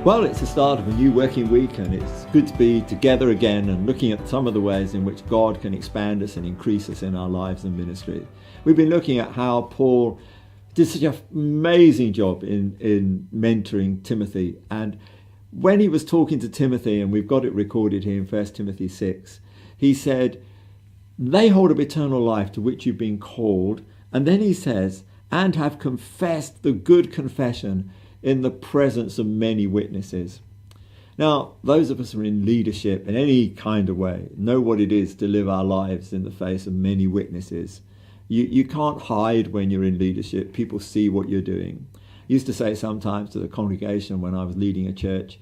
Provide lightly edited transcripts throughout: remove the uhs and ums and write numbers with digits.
Well, it's the start of a new working week, and it's good to be together again and looking at some of the ways in which God can expand us and increase us in our lives and ministry. We've been looking at how Paul did such an amazing job in mentoring Timothy. And when he was talking to Timothy, and we've got it recorded here in 1 Timothy 6, he said, "They hold of eternal life to which you've been called." And then he says, "and have confessed the good confession in the presence of many witnesses." Now, those of us who are in leadership in any kind of way know what it is to live our lives in the face of many witnesses. You can't hide when you're in leadership. People see what you're doing. I used to say sometimes to the congregation when I was leading a church,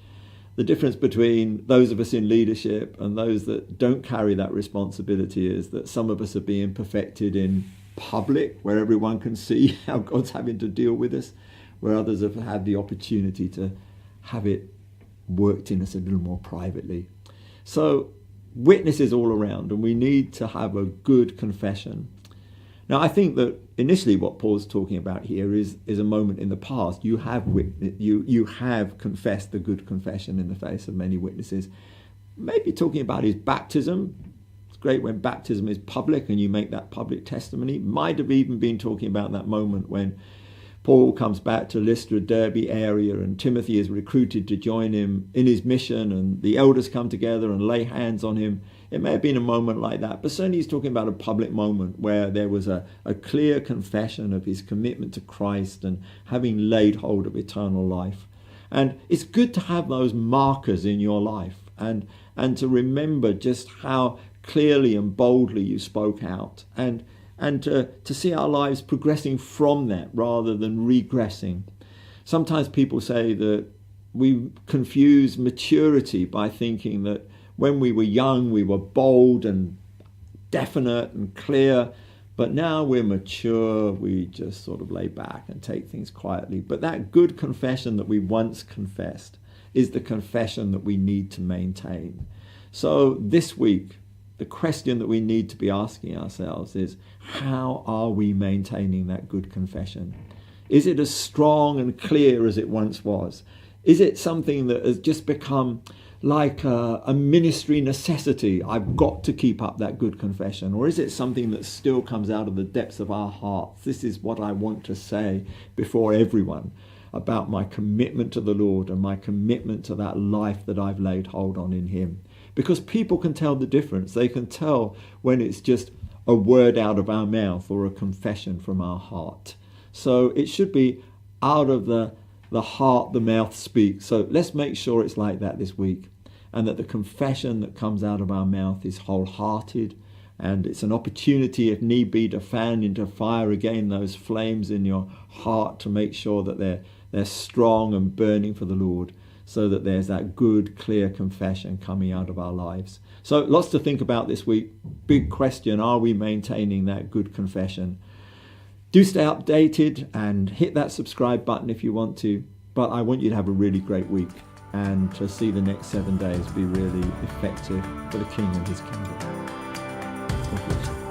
the difference between those of us in leadership and those that don't carry that responsibility is that some of us are being perfected in public, where everyone can see how God's having to deal with us, where others have had the opportunity to have it worked in us a little more privately. So witnesses all around, and we need to have a good confession. Now, I think that initially what Paul's talking about here is a moment in the past. You have confessed the good confession in the face of many witnesses. Maybe talking about his baptism. It's great when baptism is public and you make that public testimony. Might have even been talking about that moment when Paul comes back to Lystra, Derbe area, and Timothy is recruited to join him in his mission, and the elders come together and lay hands on him. It may have been a moment like that, but certainly he's talking about a public moment where there was a clear confession of his commitment to Christ and having laid hold of eternal life. And it's good to have those markers in your life and to remember just how clearly and boldly you spoke out, and to see our lives progressing from that rather than regressing. Sometimes people say that we confuse maturity by thinking that when we were young, we were bold and definite and clear, but now we're mature, we just sort of lay back and take things quietly. But that good confession that we once confessed is the confession that we need to maintain. So this week, the question that we need to be asking ourselves is, how are we maintaining that good confession? Is it as strong and clear as it once was? Is it something that has just become like a ministry necessity? I've got to keep up that good confession. Or is it something that still comes out of the depths of our hearts? This is what I want to say before everyone about my commitment to the Lord and my commitment to that life that I've laid hold on in him. Because people can tell the difference. They can tell when it's just a word out of our mouth or a confession from our heart. So it should be out of the heart, the mouth speaks. So let's make sure it's like that this week, and that the confession that comes out of our mouth is wholehearted, and it's an opportunity, if need be, to fan into fire again those flames in your heart to make sure that they're strong and burning for the Lord, so that there's that good, clear confession coming out of our lives. So lots to think about this week. Big question, are we maintaining that good confession? Do stay updated and hit that subscribe button if you want to. But I want you to have a really great week and to see the next 7 days be really effective for the King and his kingdom. God bless you.